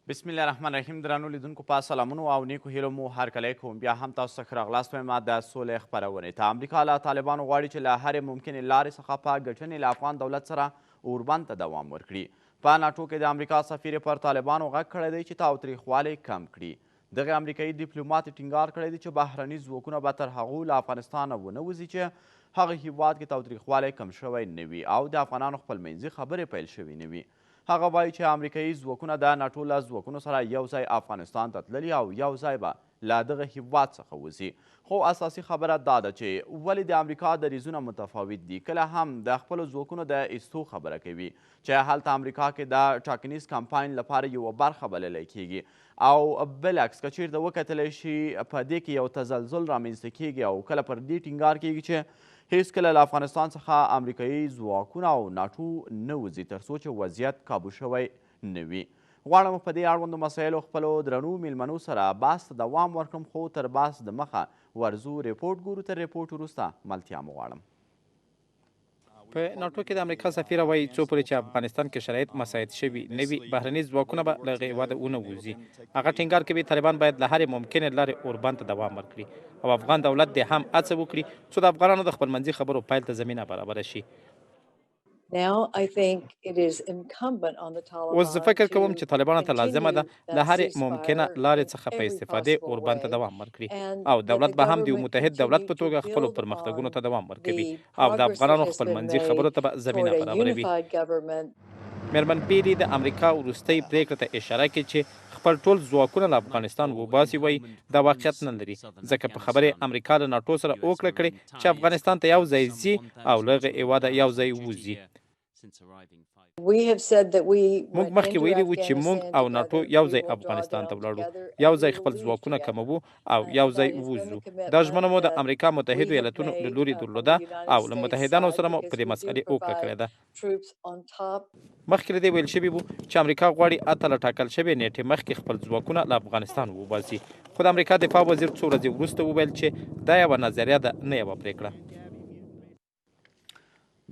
بسم الله الرحمن الرحیم. درنو لیدونکو په سلامونو او نیکو هیلو مو هرکلی کوم. بیا هم تاسو ته ښه راغلاست وایم د سولې خپرونې ته. امریکا له طالبانو غواړي چې له هرې ممکنې لارې څخه په ګټنې له افغان دولت سره اوربند ته دوام ورکړي. په ناټو کې د امریکا سفیر پر طالبانو غږ کړی دی چې تاوتریخوالی کم کړي. دغه امریکایي ډیپلومات ټینګار کړی دی چې بهرني ځواکونه به تر هغو له افغانستانه ونه وځي چې هغه هیواد کې تاوتریخوالی کم شوی نه وي او د افغانانو خپلمنځي خبرې پیل شوي نه وي. هغه وایي چې امریکایي ځواکونه د ناټو له ځواکونو سره یو ځای افغانستان ته تللي او یو ځای به له دغه هیواد څخه وځي. خو اساسي خبره دا ده چې ولې د امریکا دریځونه متفاوت دي. کله هم د خپلو ځواکونو د ایستو خبره کوي چې هلته امریکا کې د ټاکنیز کمپاین لپاره یوه برخه بللی کیږي او بالعکس که چیرته وکتلی شي په دې کې یو تزلزل رامنځته کیږي او کله پر دې ټینګار کیږي چې هیڅکله له افغانستان څخه امریکایي ځواکونه او ناټو نه وځي تر څو چې وضعیت کابو شوی نه وي. غواړم په دې اړوندو مسایلو خپلو درنو میلمنو سره بحث ته دوام ورکړم، خو تر بحث د مخه ورځو ریپورټ ګورو. تر ریپورټ وروسته ملتیا مو غواړم. په ناټو کې د امریکا سفیر وایي څو پورې چې افغانستان کې شرایط مساعد شوي نه وي بهرني ځواکونه به له هغې هېواده ونه وځي. هغه ټینګار کوي طالبان باید له هرې ممکنې لارې اوربند ته دوام ورکړي او افغان دولت دې هم هڅه وکړي څو د افغانانو د خپلمنځي خبرو پیل ته زمینه برابره شي. اوس زه فکر کوم چې طالبانو ته لازمه ده له هرې ممکنه لارې څخه په استفادې اوربند ته دوام ورکړي او دولت به هم د یو متحد دولت په توګه خپلو پرمختګونو ته دوام ورکوي او د افغانانو خپلمنځي خبرو ته به زمینه برابروي. میرمن پیری د امریکا وروستۍ پریکړې ته اشاره کوي چې خپل ټول ځواکونه له افغانستان وباسي. وایي دا واقعیت نه لري ځکه په خبرې امریکا له ناټو سره هوکړه کړې چې افغانستان ته یو ځای ځي او له هغه هېواده یو ځای وځي. موږ مخکې ویلي وو چې موږ او ناټو یو ځای افغانستان ته ولاړو، یو ځای خپل ځواکونه کموو او یو ځای ووځو. دا ژمنه مو د امریکا متحدو ایالتونو له لوري درلوده او له متحدانو سره مو په دې مسئلې هوکړه کړې ده. مخکې له دې ویل شوي وو چې امریکا غواړي اته له ټاکل شوې نیټې مخکې خپل ځواکونه له افغانستان وباسي، خو د امریکا دفاع وزیر څو ورځې وروسته وویل چې دا یوه نظریه ده نه یوه پرېکړه.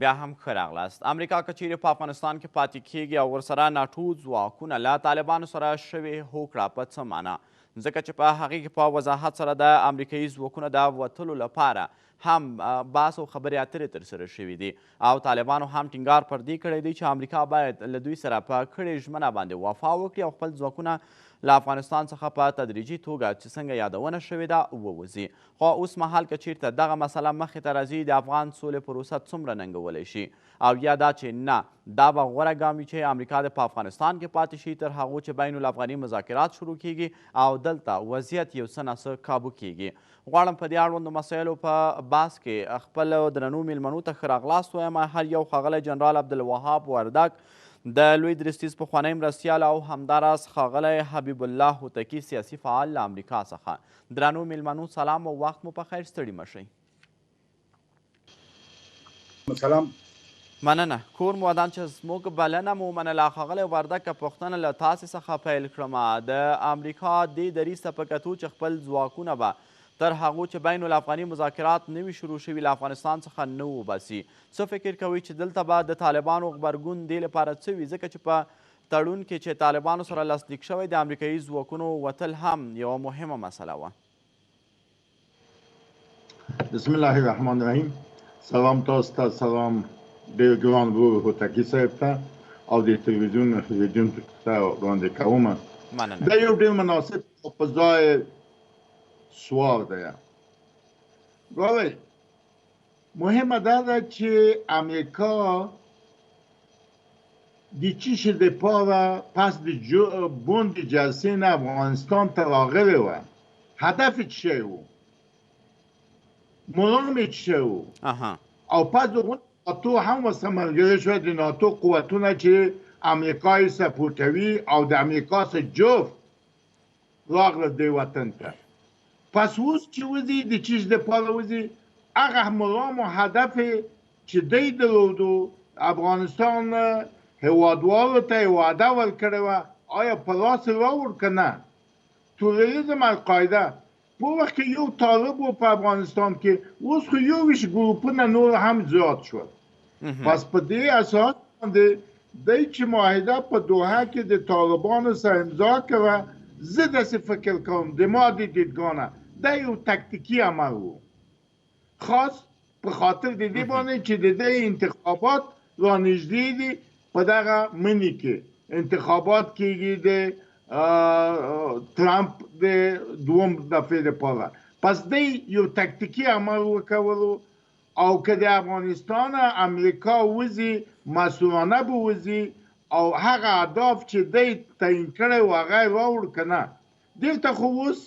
بیا هم ښه راغلاست. امریکا که چیرې په افغانستان کې پاتې کیږي او ورسره ناټو ځواکونه له طالبانو سره شوې هوکړه په څه معنا؟ ځکه چې په هغې کې په وضاحت سره د امریکایي ځواکونو د وتلو لپاره هم بحث او خبرې اترې ترسره شوي دي او طالبانو هم ټینګار پر دې کړی دی چې امریکا باید له دوی سره په کړې ژمنه باندې وفا وکړي او خپل ځواکونه له افغانستان څخه په تدریجي توګه چې څنګه یادونه شوې ده ووځي. خو اوس مهال که چیرته دغه مسله مخې ته راځي د افغان سولې پروسه څومره ننګولی شي او یا دا چې نه دا به غوره ګام وي چې امریکا د په افغانستان کې پاتې شي تر هغو چې بین الافغاني مذاکرات شروع کیږي او دلته وضعیت یو څه ناڅه کابو کیږي. غواړم په دې اړوندو مسایلو په بحث کې خپل درنو میلمنو ته ښه راغلاست وایم. هر یو ښاغلی جنرال عبدالوهاب وردک د لوی درستیز پخوانی مرستیال او همداراز ښاغلی حبیب الله هوتکي سیاسي فعال له امریکا څخه. درنو میلمنو سلام او وخت مو په خیر، ستړي مه شئ. سلام. مننه. کور مو ودان چې زموږ بلنه مو ومنله. ښاغلی وردک پوښتنه له تاسې څخه پیل کړمه. د امریکا دې دریځ ته په کتو چې خپل ځواکونه به تر هغو چې بین الافغاني مذاکرات نه وي شروع شوي له افغانستان څخه نه وباسي، څه فکر کوئ چې دلته به د طالبانو غبرګون دې لپاره څه وي؟ ځکه چې په تړون کې چې طالبانو سره لاسلیک شوی د امریکایي ځواکونو وتل هم یوه مهمه مسله وه. بسم الله الرحمن الرحیم. سلام تاسو ته، سلام ډېر ګران ورور هوتکي صاحب ته او د تلویزیون لیدونکو ته وړاندې کوم. مننه. دا یو ډېر مناسب او په ځای سوال دی. ګورئ، مهمه دا ده چې امریکا د چی شي دپاره پس د بوند جلسې نه افغانستان ته راغلې وه، هدف یې څه شی و؟ مرام یې څه شی و؟ او پس د هغو ناتو هم ورسره ملګري شوه، د ناتو قوتونه چې امریکا یې سپورټوي او د امریکا څخه جفت راغله دې وطن ته. پس اوس چې وځي د چی شي دپاره وځي، هغه مرام و هدف چې دی درلودو افغانستان هېوادوالو ته یې وعده ورکړې وه، آیا په لاس یې راوړ که نه؟ توریزم القاعده په وخت کې یو طالب و په افغانستان کې، اوس خو 21 ګروپونه نور هم زیات شول. پس په دې اساس باندې دی چې معاهده په دوحه کې د طالبانو سره امضا کړه، زه داسې فکر کوم د ما د دیدګاه نه دا یو تکتیکي عمل و، خاص په خاطر د دې باندې چې د دې انتخابات را نږدې دي، په دغه مني کې انتخابات کېږي د ترامپ د دوم دفعې لپاره. پس دی یو تکتیکي عمل وکولو او که د افغانستان امریکا وځي مسئولانه به وځي او هغه اهداف چې دی تعیین کړی و هغه یې راوړ که نه. دلته خو اوس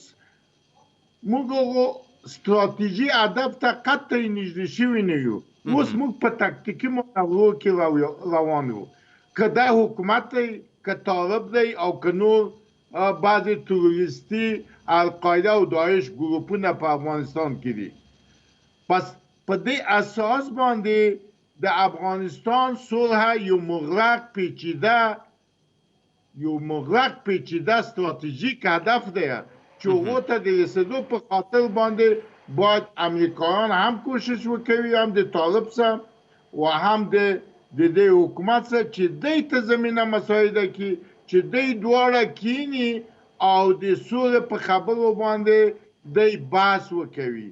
موږ هغو ستراتیژي هدف ته قطعی نږدې شوي نه یو، اوس موږ په تکتیکي مناورو کې روان یو، که دا حکومت دی که طالب دی او که نور بعضې تروریستي القاعده او داعش ګروپونه په افغانستان کې دي. پس په دې اساس باندې د افغانستان صلح یو مغلق پیچیده ستراتیژیک هدف دی چې هغو ته د رسېدو په خاطر باندې باید امریکایان هم کوشش وکوي، هم د طالب سره و هم د دې حکومت سره چې دی ته زمینه مساعده کړي چې دی دواړه کینی او د سولې په خبرو باندې دی بحث وکوي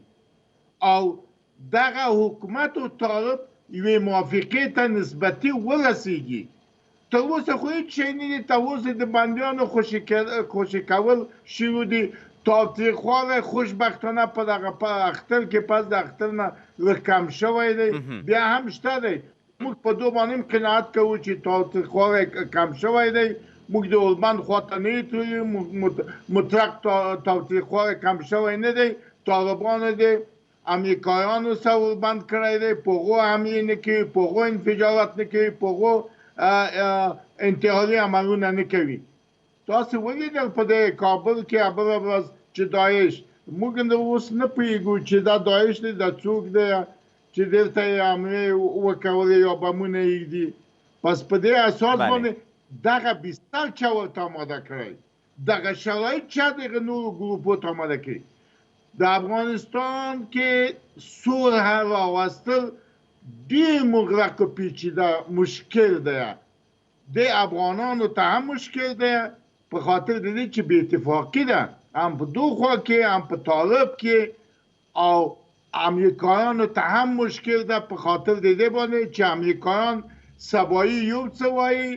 او دغه حکومت او طالب یوې موافقې ته نسبتي ورسیږي. تر اوسه خو هېڅ شی نه دي، تر اوسه د بندیانو خوشي کول شوي دي. تاوتریخوالی خوشبختانه په دغه اختر کې پس د اختر نه لږ کم شوی دی، بیا هم شته دی. موږ په دو باندې هم قناعت کوو چې تاوتریخوالی کم شوی دی. موږ د اولبند خواته نه یو، مطلق تاوتریخوالی کم شوی نه دی. طالبانو د امریکایانو سره اولبند کړی دی، په هغو حملې نه کوي، په هغو انفجارات نه کوي، په هغو انتحاري عملونه نه کوي. تاسو ولیدل په دې کابل کې بله ورځ چې داعش، موږ اوس نه پوهېږو چې دا داعش دی دا څوک دی چې دلته یې حملې وکولې یا بمونه یې دي. پس په دې اساس باندې دغه بستر چا ورته آماده کړی، دغه شرایط چا دغه نورو ګروپو ته آماده کړي. د افغانستان کې صلح راوستل ډېر مغلق و پیچیده مشکل دی، د افغانانو ته هم مشکل دی په خاطر د دې چې بې اتفاقي ده هم په دو خوا کې هم په طالب کې، او امریکایانو ته هم مشکل ده په خاطر د دې باندې چې امریکایان سبایي یو څه وایي،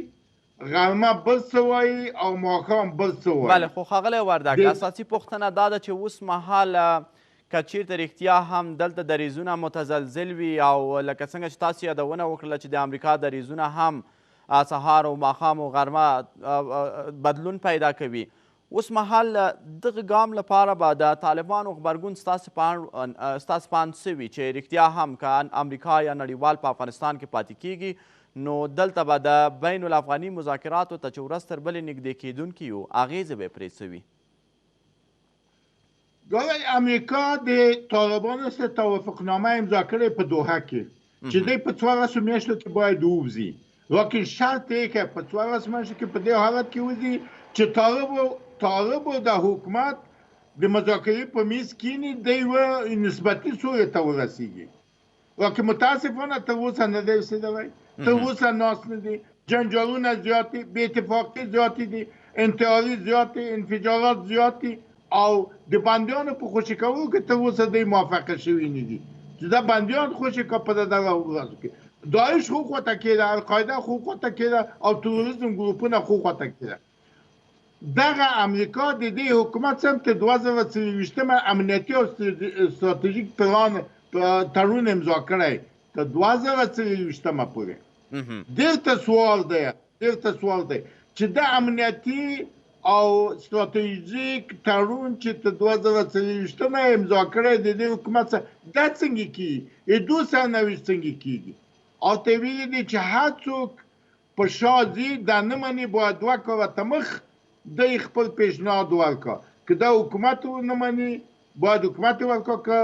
غرمه بل څه وایي او ماښام بل څه وایي. بله خو ښاغلی وردګ اساسي پوښتنه دا ده چې اوس مهال که چیرته رښتیا هم دلته دریځونه متزلزل وي او لکه څنګه چې تاسو یادونه وکړله چې د امریکا دریځونه هم سهار او ماښام او غرمه بدلون پیدا کوي، اوس مهال دغه ګام لپاره به د طالبانو غبرګون ستاسو په اند څه وي چې رښتیا هم که امریکا یا نړیوال په افغانستان کې پاتې کیږي نو دلته به د بین الافغاني مذاکراتو ته چې ورځ تر بلې نږدې کیدونکي یو اغیزې به یې پرې څه وي؟ ګویا امریکا د طالبانو سره توافقنامه امضا کړې په دوحه کې چې دی په 14 میاشتو کې باید ووځي، لیکن شرط یې که په 14 میاشتو کې په دې حالت کې وځي چې طالب د حکومت د مذاکرې په میز کینی دی و نسبتي سولې ته ورسیږي. لیکن متاسفانه تر اوسه نه دی رسېدلی، تر اوسه ناست نه دی، جنجالونه زیات دي، بې اتفاقي زیاتې دي، انتحاري زیات دي، انفجارات زیات دي او د بندیانو په خوشي کولو کې تر اوسه دی موافقه شوي نه دي چې دا بندیان خوشي کړه په دغه ورځو کې. داعش خو خواته کېده، القاعده خو خواته کېده او تروریزم ګروپونه خو خواته کېده. دغه امریکا د دې حکومت سم ته 2023 امنیتي او ستراتیژیک پلان تړون امضا کړی تر 2023 پورې. دلته سوال دی چې د امنیتي او ستراتیژیک تړون چې تر 2023 امضا کړی د دې حکومت سره دا څنګه کېږي؟ 2029 څنګه کېږي؟ او ته ویلي دي چې هر څوک په شا ځي دا نه مني باید 2 کاله ته مخ دی خپل پیشنهاد ورکړه، که دا حکومت ونه مني باید حکومت ورکړه که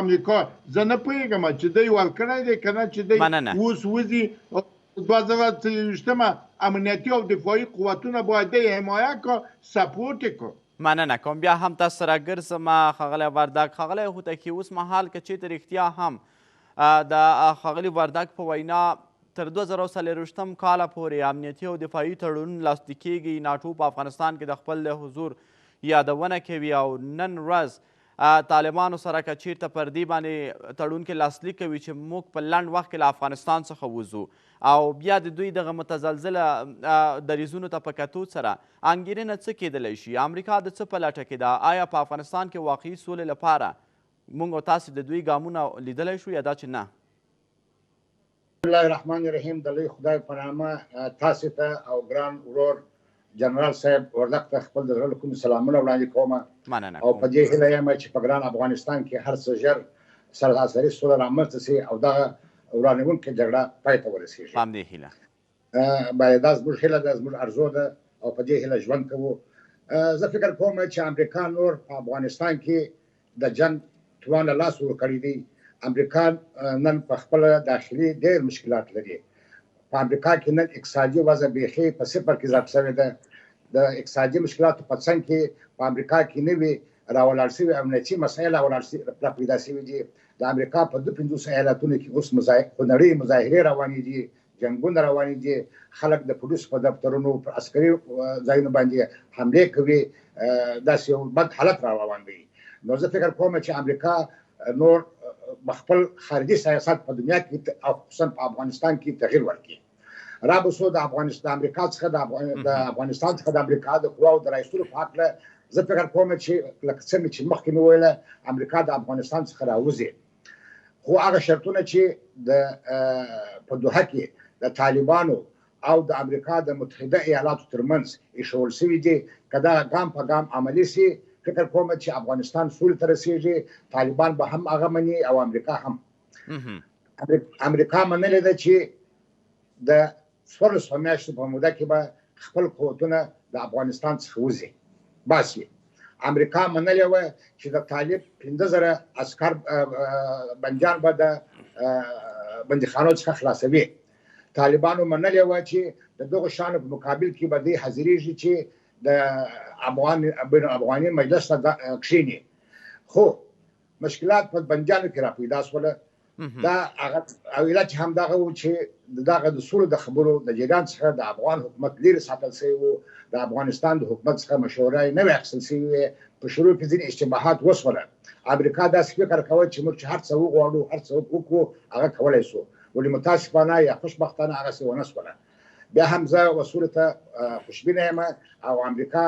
امریکا. زه نه پوهېږم چې دی ورکړی دی که نه چې دی اوس وځي 2023 امنیتي او دفاعي قوتونه باید دی حمایه کړه، سپورټ یې کړه. مننه کوم. بیا هم تاسو سره ګرځم ښاغلی وردګ. ښاغلی هوتکي اوس مهال که چېرته رښتیا هم د ښاغلي وردګ په وینا تر 2040 کاله پورې امنیتي او دفاعي تړون لاسلیک کیږي. ناټو په افغانستان کې د خپل حضور یادونه کوي او نن ورځ طالبانو سره که چیرته پر دې باندې تړون کې لاسلیک کوي چې موږ په لنډ وخت کې له افغانستان څخه وځو او بیا د دوی دغه متزلزله دریځونو ته په کتو سره انګېرنه څه کیدلی شي؟ امریکا د څه په لټه کې ده؟ آیا په افغانستان کې واقعي سولې لپاره موږ او تاسې د دوی ګامونه لیدلی شو یا دا چې نه؟ بسم الله الرحمن الرحیم. د لوی خدای په نامه تاسې ته او ګران ورور جنرال صاحب وردګ ته خپل د زړه له کومې سلامونه وړاندې کوم او په دې هیله یم چې په ګران افغانستان کې هر څه ژر سراسري سوله رامنځته سي او دغه ورانوونکې جګړه پای ته ورسېږي. په همدې هیله باید دا زموږ هیله ده، زموږ ارزو ده او په دې هیله ژوند کوو. زه فکر کوم چې امریکا نور په افغانستان کې د جنګ توان له لاسه ورکړی دی. امریکا نن په خپل داخلي ډېر مشکلات لري. په امریکا کې نن اقتصادي وضع بیخي په صفر کې ضبط شوې ده. د اقتصادي مشکلاتو په څنګ کې په امریکا کې نوي راولاړ شوي امنیتي مسایل را پیدا شوي دي. د امریکا په 52 ایالتونو کې اوس خونړۍ مظاهرې روانې دي، جنګونه روانې دي، خلک د پولیسو په دفترونو پر عسکري ځایونو باندې حملې کوي. داسې یو بد حالت را روان دی. نو زه فکر کوم چې امریکا نور خپل خارجي سیاست په دنیا کې او خصوصا په افغانستان کې تغییر ورکړي. رابسو د افغانستان امریکا څخه د افغانستان څخه د امریکا د قواو د رایستلو په هکله زه فکر کوم چې لکه څنګه چې مخکې مې وویله امریکا د افغانستان څخه راوځي، خو هغه شرطونه چې د په دوحه کې د طالبانو او د امریکا د متحده ایالاتو ترمنځ ایښول شوي دي، که دا ګام په ګام عملي سي فکر کوم چې افغانستان سولې ته رسېږي. طالبان به هم هغه مني او امریکا هم. امریکا منلې ده چې د 14 میاشتو په موده کې به خپل قوتونه د افغانستان څخه وځي باسي. امریکا منلې وه چې د طالب 15,000 عسکر بندیان به د بندیخانو څخه خلاصوي. طالبانو منلې وه چې د دغو شیانو په مقابل کې به دوی حاضرېږي چې د بین افغاني مجلس ته کښېني. خو مشکلات په بندیانو کې را پیدا شوله. دا هغه علت هم دغه و چې دغه د سولې د خبرو د جریان څخه د افغان حکومت لرې ساتل شوی و. د افغانستان د حکومت څخه مشوره یې نه وه اخیستل شوې وې. په شروع کې ځینې اشتباهات وشوله. امریکا داسې فکر کوه چې موږ چې هر څه وغواړو هر څه وکړو هغه کولی شو، ولې متاسفانه یا خوشبختانه هغسې ونه شوله. بیا هم زه وسولې ته خوشبینه یم او امریکا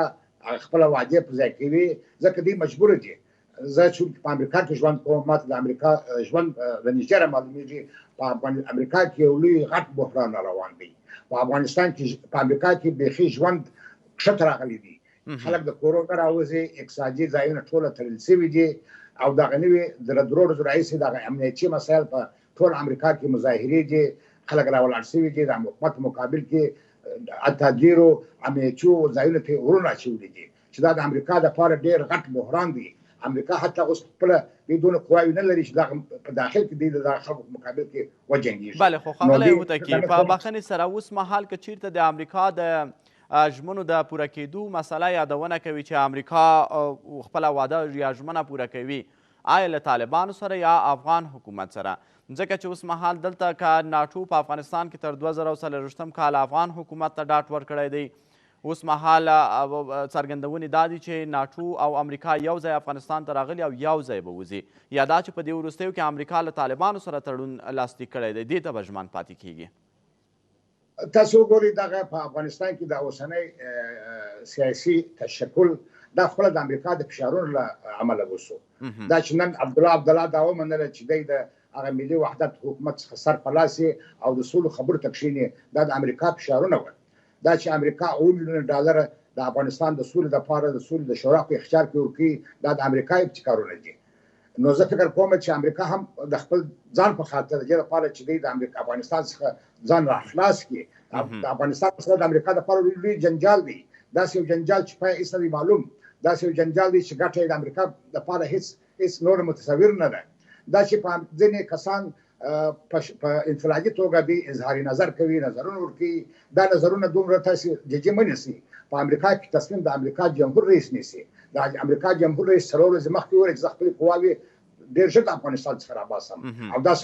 خپله وعدې په ځای کوي ځکه دوی مجبوره دي. زه چې په امریکا کې ژوند کوم ماته د امریکا ژوند د نږدې معلومیږي. په امریکا کې یو لوی غټ بحران روان دی. په افغانستان کې په امریکا کې بیخي ژوند کښته راغلی دی. خلک د کورونو نه راوځي، اقتصادي ځایونه ټوله تړل شوي دي او دغه نوي د 2 ورځو راهیسې دغه امنیتي مسایل په ټول امریکا کې مظاهرې دي، خلک راولاړ شوي دي. د حکومت په مقابل کې حتی ډېرو امنیتي ځایونو ته ورونه اچولي دي چې دا د امریکا دپاره ډېر غټ بحران دی. امریکا حتی اوس خپله دونه قواوې نه لري چې دغه په داخل کې دوی د دغه خلکو په مقابل کې وجنګېږي. بله، خو ښاغلی هوتکي په بخښنې سره اوس مهال که چیرته د امریکا د ژمنو د پوره کېدو مسله یادونه کوي چې امریکا خپله وعده یا ژمنه پوره کوي، آیا له طالبانو سره یا افغان حکومت سره؟ ځکه چې اوس مهال دلته که ناټو په افغانستان کې تر 2040 کال افغان حکومت ته ډاډ ورکړی دی، اوس مهال څرګندونې دا دي چې ناټو او امریکا یو ځای افغانستان ته راغلي او یو ځای به وځي، یا دا چې په دې وروستیو کې امریکا له طالبانو سره تړون لاسلیک کړی دی، دې ته به ژمن پاتې کیږي؟ تاسو وګورئ دغه په افغانستان کې د اوسنی سیاسي تشکل دا خپله د امریکا د فشارونو له امله وشو. دا چې نن عبدالله دا ومنله چې دی د هغه ملي وحدت حکومت څخه سر په لاس او د سولو خبرو ته کښېني، دا د امریکا فشارونه وه. دا چې امریکا 7 میلیونه ډالر د افغانستان د سولې لپاره د سولې د شورا په اختیار کې ورکوي، دا د امریکا ابتکارونه دي. نو زه فکر کوم چې امریکا هم د خپل ځان په خاطر د دې لپاره چې دوی د افغانستان څخه ځان راخلاص کړي. د افغانستان څخه د امریکا لپاره لوی جنجال دی. داسې یو جنجال چې پای هېڅ نه دی معلوم، داسې یو جنجال دی چې ګټه یې د امریکا لپاره هېڅ نور متصور نه ده. دا چې په ځینې کسان په انفرادي توګه دوی اظهار نظر کوي، نظرونه ورکوي، دا نظرونه دومره تاسې جدي مه نیسئ. په امریکا کې تصمیم د امریکا جمهور رئیس نیسي. د امریکا جمهور رئیس 4 ورځې مخکې وویل چې زه خپلې قواوې ډېر ژر د افغانستان څخه راباسم او دا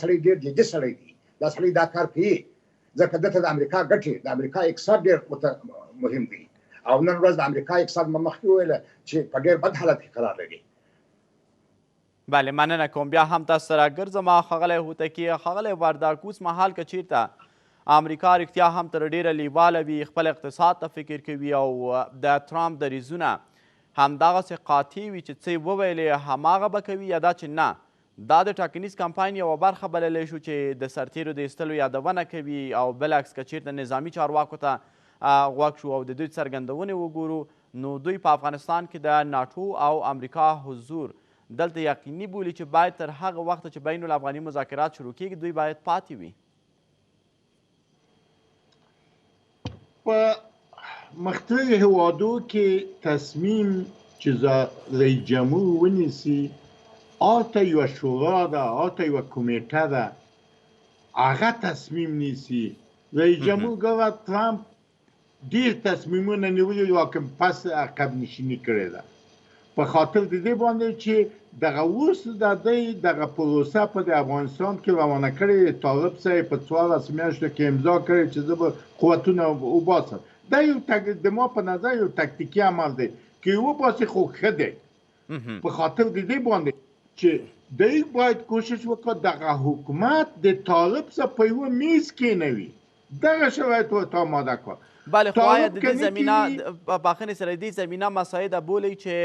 سړی ډېر جدي سړی دی. دا سړی دا کار کوي ځکه دته د امریکا ګټې د امریکا اقتصاد ډېر مهم دی او نن ورځ د امریکا اقتصاد مخکې وویله چې په ډېر بد حالت کې قرار لري. بله مننه کوم. بیا هم تاسو سره ګرځم ښاغلی هوتکي. ښاغلی ورداګ اوس مهال که چیرته امریکا رښتیا هم تر ډیره لیواله وي، خپل اقتصاد ته فکر کوي او د ټرامپ دریځونه همدغسې قاطع وي چې څه یې وویلې هماغه به کوي یا دا چې نه دا د ټاکنیز کمپاین یوه برخه بللی شو چې د سرتیرو د ایستلو یادونه کوي او بالعکس که چیرته نظامي چارواکو ته غوږ شو او د دوی څرګندونې وګورو نو دوی په افغانستان کې د ناټو او امریکا حضور دلته یقیني بولي چې باید تر هغه وخته چې بین الافغاني مذاکرات شروع کیږي دوی باید پاتې وي. په مختلفو هیوادو کې تصمیم چې رئیس جمهور ونیسي هلته یوه شورا ده، هلته یوه کمیټه ده، هغه تصمیم نیسي. رئیس جمهور ګوره ترامپ ډېر تصمیمونه نیولي لیکن پس عقب نشیني کړې ده په خاطر د دې باندې چې دغه اوس د دوی دغه پروسه په د افغانستان کې روانه کړې. طالب صاحب په 14 میاشتو کې امضا کړې چې زه به قوتونه وباسم. دا یو د ما په نظر یو تکتیکي عمل دی که وباسي خو ښه دی په خاطر د دې باندې چې دوی باید کوشش وکړي دغه حکومت د طالب څخه په یوه میز کېنوي، دغه شرایط ورته آماده کړه. بله خو آیا د دې زمینه بخښنې سره د دې زمینه مساعده بولئ چې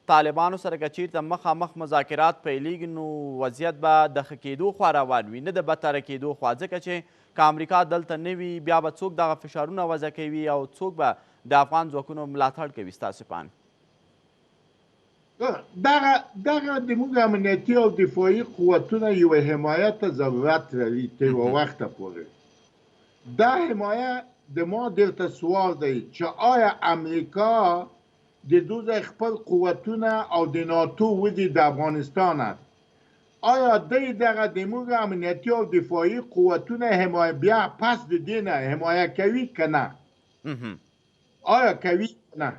طالبانو سره که چیرته مخامخ مذاکرات پیلیږي نو وضعیت به د ښه کېدو خوا روان وي نه د بدتره کېدو خوا، ځکه چې که امریکا دلته نه وي بیا به څوک دغه فشارونه وضع کوي او څوک به د افغان ځواکونو ملاتړ کوي ستاسې په اند؟ دغه د موږ امنیتي او دفاعي قوتونه یوه حمایت ته ضرورت لري تر یوه وخته پورې. دا حمایت د ما درته سوال دی چې آیا امریکا د دوی خپل قوتونه او د ناتو ودی د افغانستان است، آیا دوی دغه د موږ امنیتي او دفاعي قوتونه حمایت بیا پس د دې نه حمایت کوي که نه؟ آیا کوي که نه؟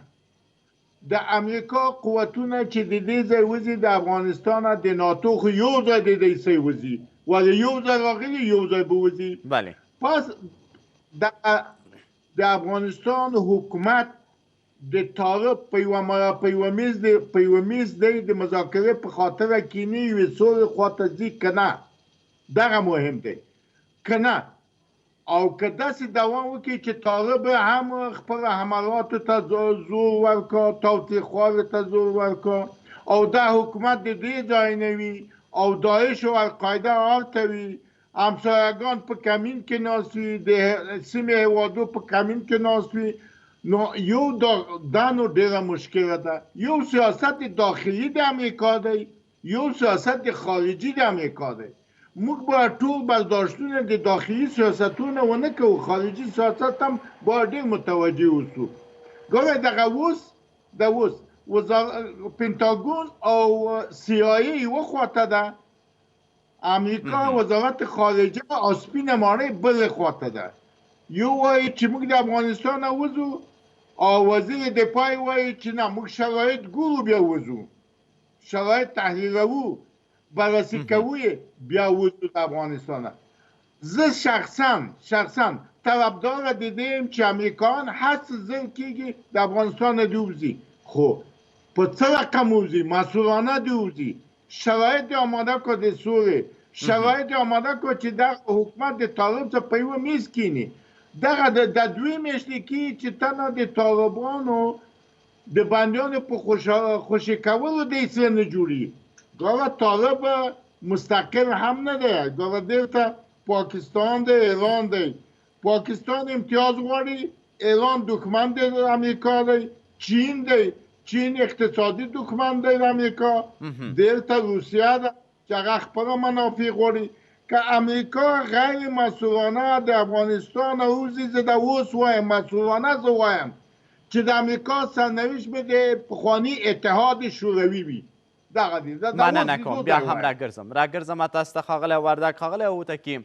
د امریکا قوتونه چې د دې ځای وځي د افغانستان د ناتو خو یو ځای د دې ځای وځي ولې یو ځای راغلي یو ځای به وځي. بله پس د افغانستان حکومت د طالب په یوه میز دی د مذاکرې په خاطر کینی یوې سولې خواته ځي که نه؟ دغه مهم دی که نه؟ او که داسې دوام وکړي چې طالب هم خپل حملاتو ته زور ورکړه، تاوتریخوالي ته زور ورکړه او دا حکومت د دې ځای نه وي او داعش او القاعده هلته وي، همسایگان په کمین کې ناست وي، د سیمې هیوادو په کمین کې ناست وي، نو یو دا نو ډېره مشکله ده. یو سیاست داخلي د امریکا دی، یو سیاست خارجي د امریکا دی. موږ باید ټول برداشتونه د داخلي سیاستونه ونه کوو، خارجي سیاست هم باید ډېر متوجه اوسو. ګوره دغه اوس پنتاګون او CIA یوه خواته ده، امریکا وزارت خارجه او سپینه ماڼۍ بلې خواته ده. یو وایي چې موږ د افغانستان نه وځو او وزیر دفاع وایي چې نه موږ شرایط ګورو بیا وځو، شرایط تحلیلوو بررسي کوو بیا وځو د افغانستان. زه شخصا طرفدار د دې یم چې امریکایان هڅه زر کېږي د افغانستان نه دې وځي، خو په څه رقم وځي؟ مسؤلانه دې وځي، شرایط دې آماده کړه د سولې، شرایط دې آماده کړه چې دغه حکومت د طالب څخه په یوه میز کینی. دغه د 2 میاشتې کې چې تنها د طالبانو د بندیانو په خوشي کولو د څه نه جوړي. ګوره طالب مستقل هم نه دی، ګوره دلته پاکستان دی، ایران دی. پاکستان امتیاز غواړي، ایران دښمن دی د امریکا دی، چین دی، چین اقتصادي دښمن دی د امریکا، دلته روسیه ده چې هغه خپله منافع غواړي. که امریکا غیر مسئولانه د افغانستان وځي، زه د اوس وایم مسئولانه زه وایم چې د امریکا سرنوشت به د پخواني اتحاد شوروي وي. دغه دي. مننه کوم. بیا هم راګرځم تاسو ته ښاغلی وردګ. ښاغلی هوتکي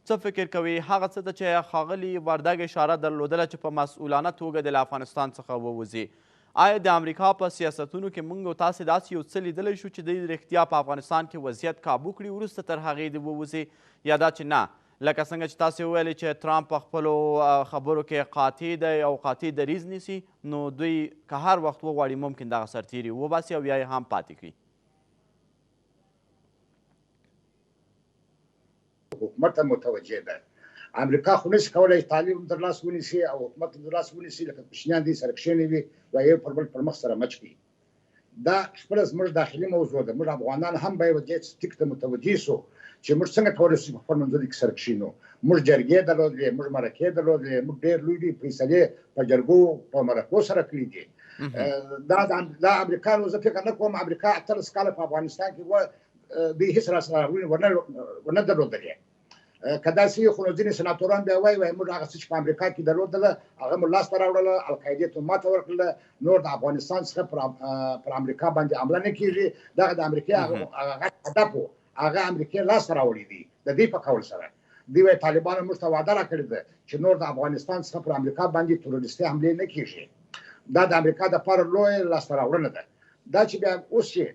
څه فکر کوئ هغه څه ته چې ښاغلي وردګ اشاره درلودله چې په مسؤلانه توګه د افغانستان څخه ووځي، آیا د امریکا په سیاستونو کې موږ او تاسې داسې یو څه لیدلی شو چې دوی رښتیا په افغانستان کې وضعیت کابو کړي وروسته تر هغې د ووځي، یا دا چې نه لکه څنګه چې تاسې وویلې چې ټرامپ په خپلو خبرو کې قاطع دی او قاطع دریځ نیسي، نو دوی که هر وخت وغواړي ممکن دغه سرتیري وباسي او یا یې هم پاتې کړي. حکومت ته متوجه ده. امریکا خو نشي کولی طالب در لاس ونیسي او حکومت در لاس ونیسي، لکه کوچنیان دي سره کښېنوي وي یو پر بل پر مخ سره مچ کړي. دا خپله زموږ داخلي موضوع ده. موږ افغانان هم باید دې ټیک ته متوجه سو چې موږ څنګه کولی شو په خپل منځونو کې سره کښېنو. موږ جرګې درلودلې، موږ مرکې درلودلې، موږ ډېر لوی لوی فیصلې په جرګو په مرکو سره کړي دي. دا امریکانو زه فکر نه کوم امریکا 18 کاله په افغانستان کې دوی هېڅ راسره ونه درلودلې. که داسې وي خو نو ځینې سناتوران بیا وایي موږ هغه څه چې په امریکا کې درلودله هغه مو لاسته راوړله، القاعدې ته ماته ورکړله، نور د افغانستان څخه پر امریکا باندې حمله نه کېږي. دغه د امریکا هغه هدف و، هغه امریکا لاسته راوړي دي د دې په قول سره. دوی وایي طالبانو موږ ته وعده راکړې ده چې نور د افغانستان څخه پر امریکا باندې تروریستي حملې نه کېږي. دا د امریکا دپاره لویه لاسته راوړنه ده. دا چې بیا اوس چې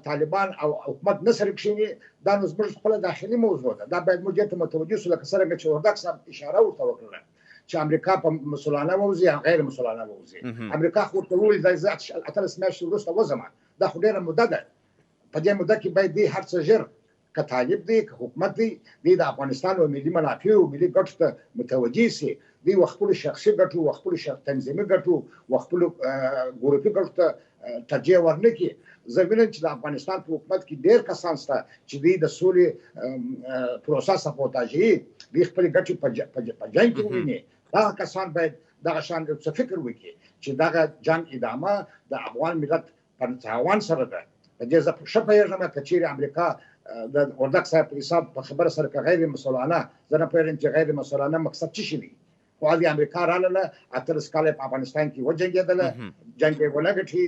طالبان او حکومت نه سره کښېني، دا نو زموږ خپله داخلي موضوع ده. دا باید موږ دې ته متوجه سو، لکه څرنګه چې وردګ صاحب اشاره ورته وکړله چې امریکا په مسلانه ووځي یا غیر مسلانه ووځي. امریکا خو ورته وویل دا زه 18 میاشتې وروسته وځم. دا خو ډېره موده ده. په دې موده کې باید دې هر څه ژر که طالب دی که حکومت دی د افغانستان او ملي منافعو او ملي ګټو ته متوجه سي. دوی خپلو شخصي ګټو و خپلو تنظیمي ګټو و خپلو ګروپي ګټو ته ترجیح ورنه کړي. زه وینم چې د افغانستان په حکومت کې ډېر کسان شته چې دوی د سولې پروسه سپوټاژوي، دوی خپلې ګټې په جنګ کې وویني. دغه کسان باید دغه شان څه فکر وکړي چې دغه جنګ ادامه د افغان ملت په تاوان سره ده. په دې زه ښه پوهېږم که چیرې امریکا د وردګ صاحب په حساب په خبره سره که غیر مسؤلانه، زه نه پوهېږم چې غیر مسؤلانه مقصد څه شي وي. خو هغې امریکا راغله 18 کاله په افغانستان کې وجنګېدله، جنګ یې ونه ګټي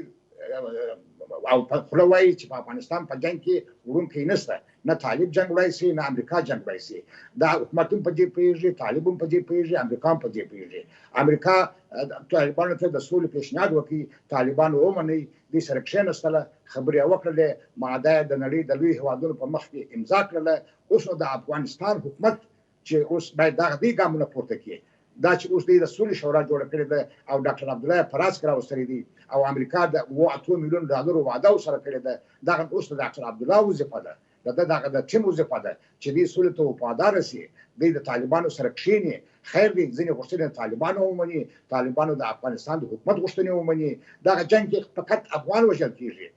او په خوله وایي چې په افغانستان په جنګ کې وړونکی نشته. نه طالب جنګ وړی سي نه امریکا جنګ وړی سي. دا حکومت هم په دې پوهېږي، طالب هم په دې پوهېږي، امریکا هم په دې پوهېږي. امریکا طالبانو ته د سولې پیشنهاد وکړي، طالبانو ومنئ، دوی سره کښېنستله، خبرې یې وکړلې، معاهده یې د نړۍ د لوی هېوادونو په مخ کې امضا کړله. اوس نو د افغانستان حکومت چې اوس باید دغه دې ګامونه پورته کړي. دا چې اوس دوی د سولې شورا جوړه کړې ده او ډاکټر عبدالله یې په راس کې راوستلی دي او امریکا د 8 میلیون ډالرو وعده ورسره کړې ده. دغه اوس د ډاکټر عبدالله وظیفه ده، دغه د ټیم وظیفه ده چې دوی سولې ته وفاداره سي، دوی د طالبانو سره کښېني. خیر دی ځینې غوښتنې طالبانو ومني، طالبانو د افغانستان د حکومت غوښتنې ومني. دغه جنګ کې فقط افغان وژل کېږي.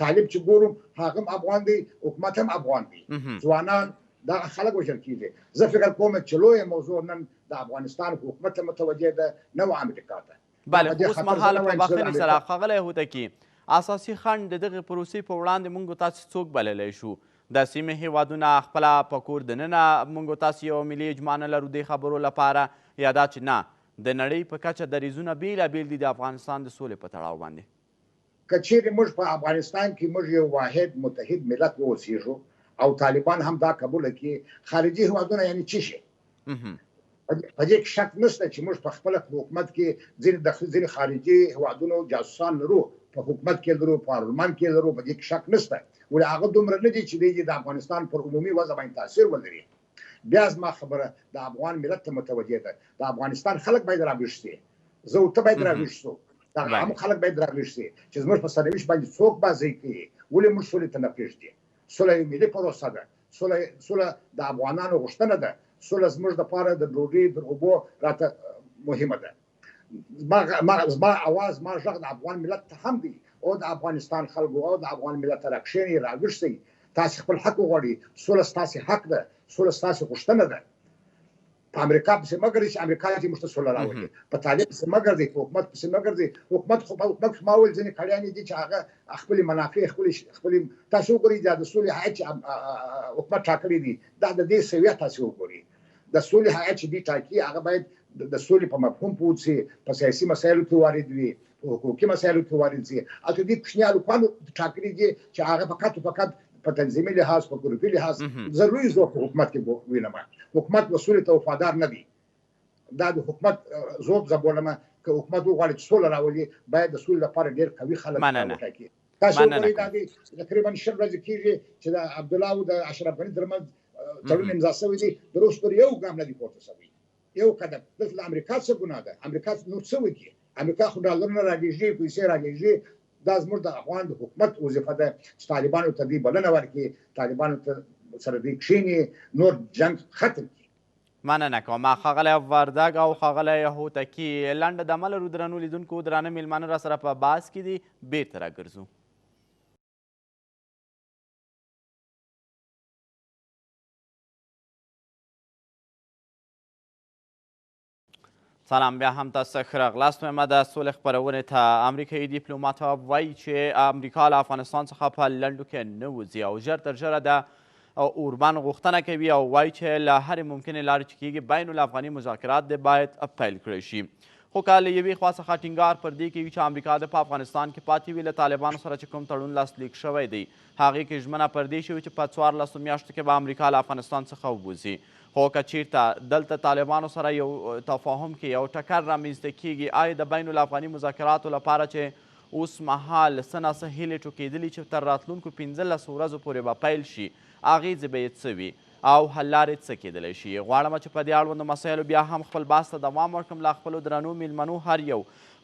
طالب چې ګورم هغه هم افغان دی، حکومت هم افغان دی، ځوانان دغه خلک وژل کېږي. زه فکر کوم چې لویه موضوع نن د افغانستان حکومت ته متوجه ده، نه و امریکا ته. بله، اوس مهال په بخښنې سره ښاغلی هوتکي، اساسي خنډ د دغې پروسې په وړاندې موږ تاسې څوک بللی شو؟ د سیمې هېوادونه خپله په کور دننه موږ تاسې یو ملي اجماع نه لرو دې خبرو لپاره، یا دا چې نه د نړۍ په کچه دریځونه بېلابېل دي د افغانستان د سولې په تړاو باندې؟ که چیرې موږ په افغانستان کې موږ یو واحد متحد ملت واوسېږو او طالبان هم دا قبوله کړي، خارجي هېوادونه یعنې څه شي؟ په دې کې شک نشته چې موږ په خپله حکومت کې ځینې خارجي هېوادونو جاسوسان لرو، په حکومت کې لرو، په پارلمان کې لرو، په دې کې شک نشته. ولې هغه دومره نه دي چې دوی د افغانستان پر عمومي وضع باندې تاثیر ولري. بیا زما خبره د افغان ملت ته متوجه ده، د افغانستان خلک باید راویښ شي، زه او ته باید راویښ شو، دغه عام خلک باید راویښ شي چې زموږ په سرنوشت باندې څوک بازۍ کوي. ولې موږ سولې ته نه پرېږدي؟ سوله یو ملي پروسه ده، سوله د افغانانو غوښتنه ده، سوله زموږ دپاره د ډوډۍ د اوبو راته مهمه ده. زما اواز زما غږ د افغان ملت ته هم دی او د افغانستان خلکو او د افغان ملت ته راکښېنئ، راویښ شئ، تاسې خپل حق وغواړئ. سوله ستاسې حق ده، سوله ستاسې غوښتنه ده. په امریکا پسې مه ګرځئ چې امریکا دې موږ ته سوله راولي، په طالب پسې مه ګرځئ، په حکومت پسې مه ګرځئ. حکومت خو په حکومت ما وویل ځینې کړیانې دي چې هغه خپلې منافع خپلې تاسې وګورئ دا د سولې هیات چې حکومت ټاکلی دي، دا د دې سویه تاسې وګورئ. د سولې هیات چې دوی ټاکي هغه باید د سولې په مفهوم پوه سي، په سیاسي مسایلو کې وارد وي، په حقوقي مسایلو کې وارد سي. او دوی کوچني الوکانو ټاکلي دي چې هغه فقط په تنظیمي لحاظ، په ګروپي لحاظ ضروري ځواک په حکومت کې وینم. حکومت و سولې ته وفادار نه دی. دا د حکومت ذوب زه بولمه که حکومت وغواړي چې سوله راولي باید د سولې لپاره ډېر قوي خلک وټاکي. تاسو وګورئ دا تقریبا 20 ورځې کېږي چې د عبدالله او د اشرف غني ترمنځ تړون امضا شوی دی د روس پر یو ګام نه دی پورته شوی یو قدم دلته د امریکا څه ګناه ده امریکا نور څه وکړي امریکا خو ډالرونه رالیږي پیسې رالیږي دا زموږ د افغان د حکومت وظیفه ده چې طالبانو ته دوی بلنه ورکړي طالبانو ته سره دوی کښېني نور جنګ ختم کړي مننه کوم ښاغلی وردګ او ښاغلی هوتکي لنډه دمه لرو درنو لیدونکو درانه میلمانه را سره په بحث کې دي بیرته راګرځو سلام بیا هم تاسو ښه راغلاست وایم د سولې خپرونې ته امریکایي ډیپلومات وایي چې امریکا له افغانستان څخه په لنډو کې نه وځي او ژر تر ژره د اوربان غوښتنه کوي او وایي چې له هرې ممکنې لارې چې کېږي بین الافغاني مذاکرات دې باید پیل کړی شي خو که له یوې خوا څخه ټینګار پر دې کوي چې امریکا د په افغانستان کې پاتې وي له طالبانو سره چې کوم تړون لاسلیک شوی دی هغې کې ژمنه پر دې شوې چې په 14 میاشتو کې به امریکا له افغانستان څخه ووځي خو که چیرته دلته طالبانو سره یو تفاهم کې یو ټکر رامنځته کېږي آیا د بین الافغاني مذاکراتو لپاره چې اوس مهال څه ناڅه هیلې ټوکېدلي چې تر راتلونکو 15 ورځو پورې به پیل شي اغېزې به یې څه وي او حل لارې څه کېدلی شي غواړم چې په دې اړوندو مسایلو بیا هم خپل بحث ته دوام ورکړم له خپلو درنو میلمنو هر یو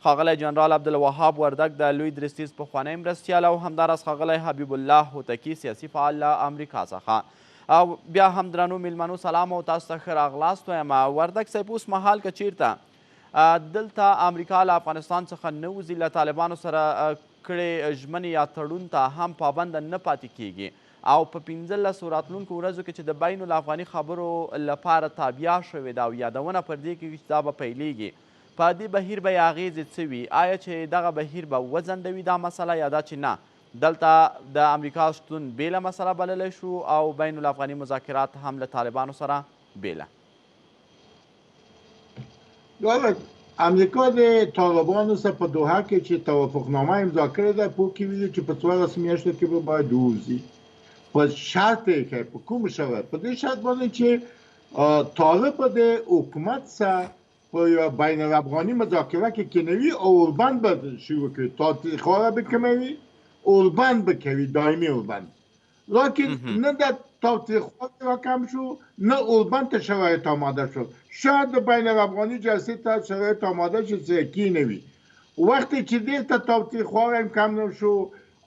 ښاغلی جنرال عبدالوهاب وردګ د لوی درستیز پخوانی مرستیال او همداراز ښاغلی حبیب الله هوتکي سیاسي فعال له امریکا څخه او بیا هم درنو میلمنو سلام او تاسو ته ښه راغلاست وایم وردګ صاحب اوس مهال که چیرته دلته امریکا له افغانستان څخه نه وځي له طالبانو سره کړې ژمنې یا تړون ته هم پابنده نه پاتې کیږي او په 15 راتلونکو ورځو کې چې د بین الافغاني خبرو لپاره تابیا شوې ده او یادونه پر دې کوي چې دا به پیلیږي په دې بهیر به یې اغېزې څه وي آیا چې دغه بهیر به وځنډوي دا مسله یا دا چې نه دلته د امریکا شتون بیله مسله بللی شو او بین الافغاني مذاکرات هم له طالبانو سره بیله امریکا د طالبانو سره په دوحه کې چې توافقنامه امضا کړې ده په کې ویلي چې په 14 میاشتو کې به باید ووځي په شرط کې په کوم شرط په دې شرط باندې چې طالب د حکومت سره په بین الافغاني مذاکره کې کېنوي او اوربند به شروع کړي تاریخ‌ها به کموي اوربند به کوي دائمی اوربند لیکن نه د تاریخ‌ها کم شو نه اوربند ته شرایط آماده شد شاید بین الافغاني جلسه ته شرایط آماده شد چې کېنوي وقتی چې دې ته تاریخ‌ها هم کم نشو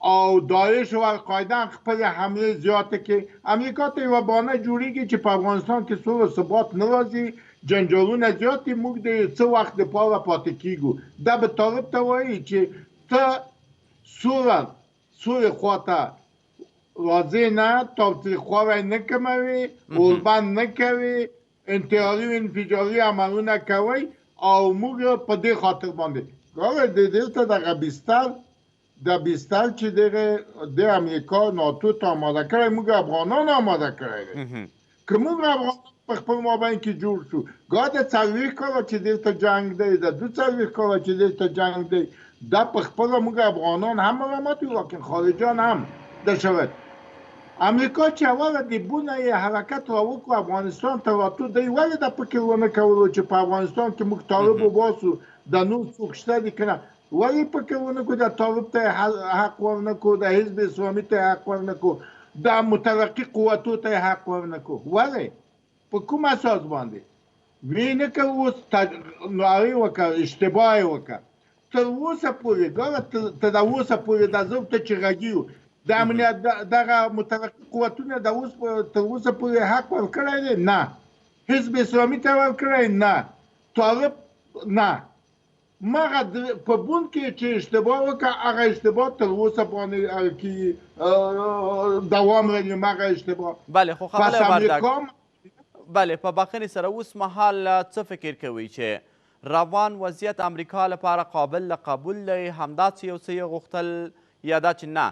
او داعش و القاعده خپل حمله زیاته کې امریکا ته یو بهانه جوړیږي چې په افغانستان کې صلح و ثبات نه راځي جنجالونه زیات دي موږ د څه وخت لپاره پاتې کیږو دا به طالب ته وایي چې ته سوله خواته راځي نه تاوتریخواری نه کموي اوربند نه کوي انتحاري و انفجاري عملونه کوي او موږ په دې خاطر باندې دلته دغه بیستر چې د امریکا ناتو ته آماده کړی موږ افغانان آماده کړی دی که موږ افغانان په خپل مابین کې جوړ شو ګاه د 40 کاله چې دلته جنګ دی د 42 کاله چې دلته جنگ دی دا په خپله موږ افغانان هم ملامت یو لیکن خارجیان هم د شود امریکا چې اوله د بونه یې حرکت راوکړو افغانستان ته راتلو دی ولې د فکر ونه کولو چې په افغانستان کې موږ طالب وباسو د نور څوک شته دي که نه ولې فکر ونه کړو د طالب ته حق ورنه کړو د حزب اسلامي ته حق ورنه کړو د مترقي قوتو ته حق ورنه کړو ولې په کوم اساس باندې وی نه کوو هغې وکړه اشتباه یې وکړه تر اوسه پورې ګوره تر اوسه پورې دا زه ته چې غږي د امنیت دغه مترقي قوتونه تر اوسه پورې حق ورکړی دی نه حزب اسلامي ته ورکړی نه طالب نه مغه په بون کې چې اشتباه وکړه هغه اشتباه تر اوسه باندې کې دوام لري مغه اشتباه بله خو ښاغلی وردګ بله په بخښنې سره اوس مهال څه فکر کوئ چې روان وضعیت امریکا لپاره قابل قبول دی همدا څه یو څه یې غوښتل یا دا چې نه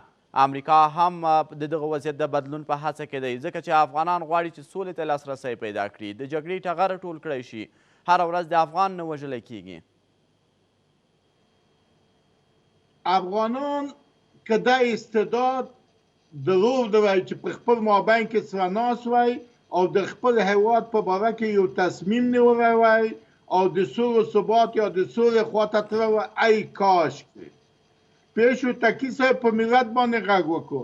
امریکا هم د دغه وضعیت د بدلون په هڅه کې دی ځکه چې افغانان غواړي چې سولې ته لاسرسی پیدا کړي د جګړې ټغره ټول کړی شي هره ورځ د افغان نه وژلی کیږي افغانان که دا استعداد دروغ دی چې په خپل مابین کې سره ناست وای او د خپل هیواد په باره کې یو تصمیم نیولی وای او د سولې ثبات یا د سولې خواته تللی ای کاش کې پیشو تکي صاحب په ملت باندې غږ وکړو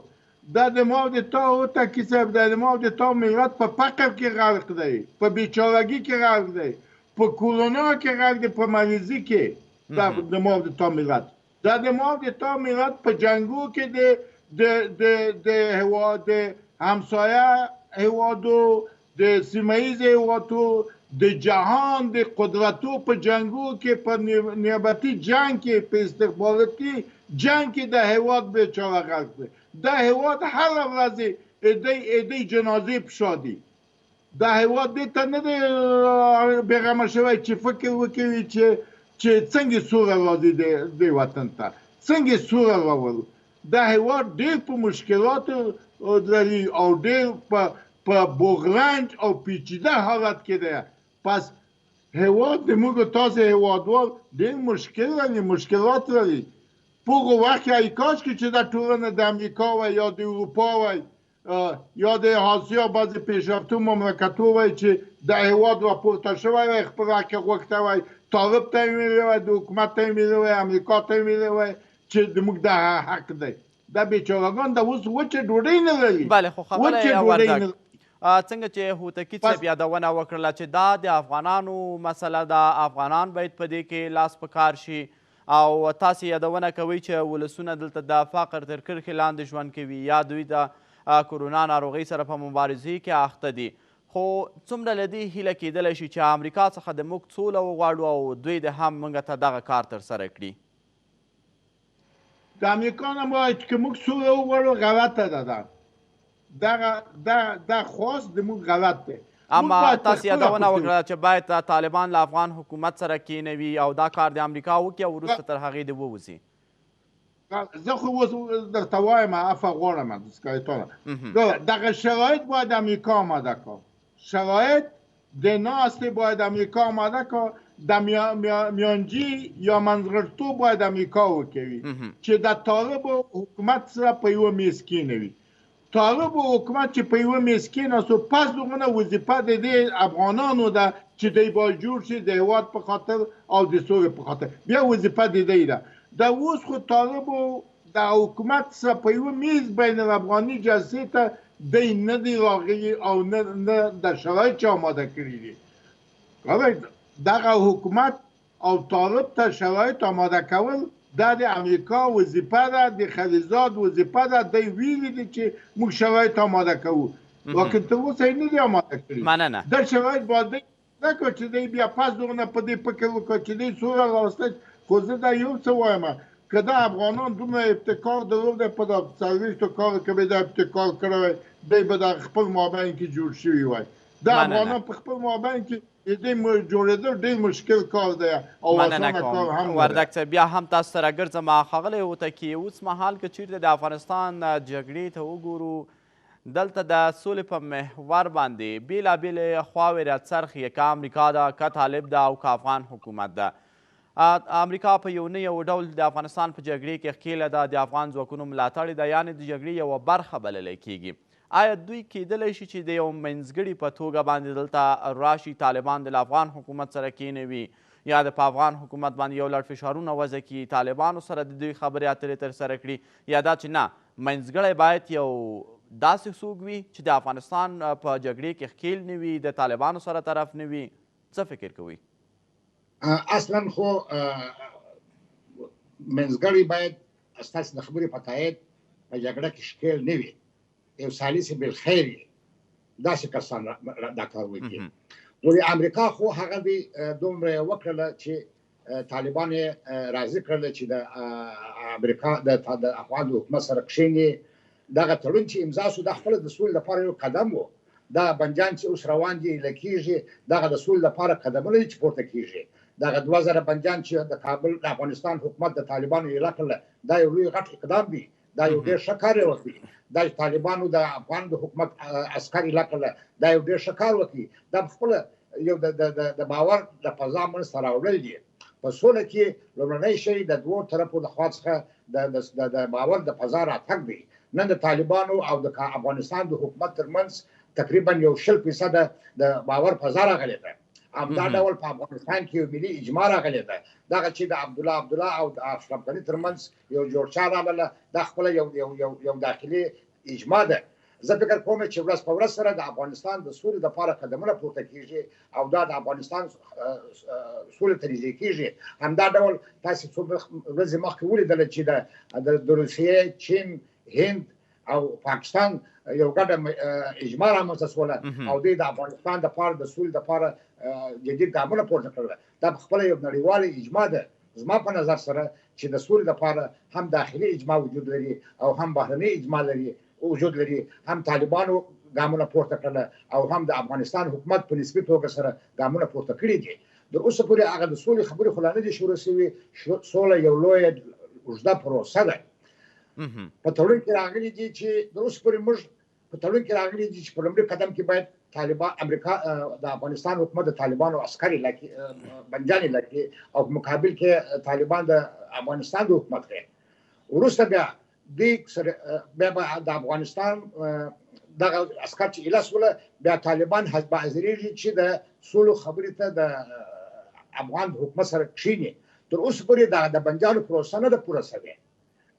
دا د ما او د تا هوتکي صاحب دا د ما او د تا ملت په فقر کې غرق دی، په بیچارګي کې غرق دی، په کورونا کې غرق دی، په مریضي کې دا د ما او د تا ملت. دا د ما او د تا ملت په جنګو کې د هېواد همسایه هېوادو د سیمه ییز هېوادو د جهان د قدرتو په جنګو کې په نیابتي جنګ کې په استخباراتي جنګ کې د هېواد بیچاره غرق دی. دا هېواد هره ورځ ایدی جنازې په شا دي. دا هېواد دې ته نه دی بېغمه شوی چې فکر وکړي چې څنګه سوله راځي دې وطن ته، څنګه سوله راولو. دا هېواد ډېر په مشکلاتو لري او ډېر په بغرنج او پیچیده حالت کې دی. پس هېواد د موږ تاسې هېوادوال ډېر مشکل لري، مشکلات لري. په هغه وخت کې ای کاش کې چې دا ټولنه د امریکا وای یا د اروپا وای یا د آسیا بعضې پیشرفته مملکتو وای چې د هېواد راپورته شوی وای، خپل حق یې غوښتی وای، طالب ته یې ویلی وای، د حکومت ته یې ویلی وای، امریکا ته یې ویلی وای چې زموږ دا حق دی. دا بیچارهګان د اوس وچه ډوډۍ نه لري. بله خو خبره یې وردګ څنګه چې هوتکي صاحب یادونه وکړله چې دا د افغانانو مسله ده، افغانان باید په دې کې لاس په کار شي او تاسې یادونه کوئ چې ولسونه دلته د فقر تر کرښې لاندې ژوند کوي یا دوی د کرونا ناروغۍ سره په مبارزې کې اخته دي. خو څومره له دې هیله کیدلی شي چې امریکا څخه د موږ سوله وغواړو او دوی د هم موږ ته دغه کار ترسره کړي؟ د امریکا نه باید که موږ سوله وغواړو غلطه ده. دا خواست د موږ غلط دی. اما تاسې یادونه وکړه چې باید طالبان له افغان حکومت سره کینوي او دا کار د امریکا وکړي او وروسته تر هغې د ووځي. زه خو اوس درته وایم عفه غواړم سکایتونه دغه شرایط باید امریکا آماده کړه. شرایط د ناستې باید امریکا آماده کړه. د میانجی یا منځګړیتوب باید امریکا وکوي چې د طالب حکومت سره په یوه میز کینوي. طالب حکومت چې په یوه میز کېناستو پس دغونه وظیفه د دې افغانانو ده چې دی باید جوړ شي د هېواد په خاطر او د سولې په خاطر. بیا وظیفه د دی ده. دا اوس خو طالبو د حکومت سره په یوه میز بین الافغاني جلسې ته دی نه دی راغلي او نه د شرایط چې آماده کړي دي. دغه حکومت او طالب ته شرایط آماده کول دا د امریکا وظیفه ده، د خلیزاد وظیفه ده. دی ویلي دي چې موږ شرایط آماده کوو، لیکن تر اوسه یې نه دي آماده کړي. مننه. دا شرایط باید دی نه کړو چې دی بیا پس دغونه په دې فکر وکړو چې دی سوله راوستی. خو زه دا یو څه وایم که دا افغانان دومره ابتکار درلود په دا څلوېښتو کالو کې به دا ابتکار کړی وی، دی به د خپل مابین کې جوړ شوي وای. دا افغانان په خپل مابین کې جوړېدل ډېر مشکل کار دی او اسانه کار هم نه. وردګ صاحب بیا هم تاسو سره ګرځم. ښاغلی هوتکي اوس مهال که چیرته د افغانستان جګړې ته وګورو دلته د سولې په محور باندې بېلابېلې خواوې راڅرخي که امریکا ده که طالب ده او که افغان حکومت ده. امریکا په یو نه یو ډول د افغانستان په جګړې کې ښکېله ده، د افغان ځواکونو ملاتړ ده، یعنې د جګړې یوه برخه بللی کیږي. آیا دوی کیدلی شي چې د یو منځګړي په توګه باندې دلته راشي، طالبان د افغان حکومت سره کینوي یا د په افغان حکومت باندې یو لړ فشارونه وضع کړي، طالبانو سره د دوی خبرې اترې ترسره کړي، یا دا چې نه منځګړی باید یو داسې څوک وي چې د افغانستان په جګړې کې ښکیل نه وي، د طالبانو سره طرف نه وي؟ څه فکر کوئ؟ اصلا خو منځګړی باید ستاسې د خبرې په تایید په جګړه کې ښکیل نه وي، یو سالیس بالخیر داسې کسان دا کار وکړي. ولې امریکا خو هغه دې دومره وکړله چې طالبان یې راضي کړل چې د امریکا د افغان حکومت سره کښېني. دغه تړون چې امضا شو دا خپله د سولې لپاره یو قدم و. دا بنجان چې اوس روان دي ایله کېږي دغه د سولې لپاره قدمونه دي چې پورته کېږي. دغه 2000 بنجان چې د کابل د افغانستان حکومت د طالبانو ایله کړله دا یو لوی غټ اقدام دی. دا یو ډېر ښه کار یې وکړي. دا چې طالبانو د افغان د حکومت عسکر ایله کړله دا یو ډېر ښه کار وکړي. دا په خپله یو د باور د فضا منځته راوړل دي. په سوله کې لومړنی شی د دوو طرفو له خوا څخه د باور د فضا راتګ دی. نن د طالبانو او د افغانستان د حکومت ترمنځ تقریبا یو 0% د باور فضا راغلی ده. همدا ډول په افغانستان کې یو ملي اجماع راغلی ده. دغه چې د عبدالله او د اشرف غني ترمنځ یو جوړجاړی راغله دا خپله یو داخلي اجماع ده. زه فکر کوم چې ورځ په ورځ سره د افغانستان د سولې لپاره قدمونه پورته کیږي او دا د افغانستان سولې ته نږدې کیږي. همدا ډول تاسو څو ورځې مخکې ولیدل چې د روسیې، چین، هند او پاکستان یو ګډه اجماع رامنځته شوله او دوی د افغانستان دپاره د سولې دپاره جدي ګامونه پورته کړل. دا په خپله یو نړیواله اجماع ده. زما په نظر سره چې د سولې دپاره هم داخلي اجماع وجود لري او هم بهرني اجماع لري وجود لري. هم طالبانو ګامونه پورته کړل او هم د افغانستان حکومت په نسبي توګه سره ګامونه پورته کړي دي. تر اوسه پورې هغه د سولې خبرې خو لا نه دي شروع شوي. سوله یو لویه اوږده پروسه ده. په تړون کې راغلي دي چې تر اوسه پورې موږ په تړون کې راغلي دي چې په لومړي قدم کې باید طالبان امریکا د افغانستان حکومت د طالبانو عسکري بنجانې لکه او په مقابل کې طالبان د افغانستان د حکومت کوي. وروسته بیا بیا د افغانستان دغه عسکر چې ایله سوله بیا طالبان حاضرېږي چې د سولو خبرې ته د افغان حکومت سره کښېني. تر اوسه پورې د بنجانو پروسه نه ده پوره شوې.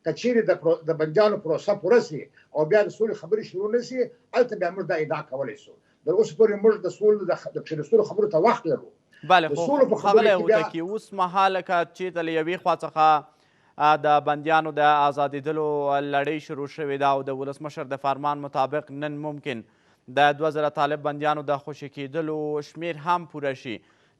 که چیرې د بنجانو پروسه پوره شي او بیا د سولې خبرې شروع نه شي هلته بیا موږ دا ادعا کولی شو. تر اوسه پورې موږ د سولو د کښېنستلو خبرو ته وخت لرو. بله خو ښاغلی هوتکي اوس مهال که چېرته له یوې خوا څخه د بندیانو د آزادېدلو لړۍ شروع شوې ده او د ولسمشر د فرمان مطابق نن ممکن د 2000 طالب بندیانو د خوشي کېدلو شمیر هم پوره شي.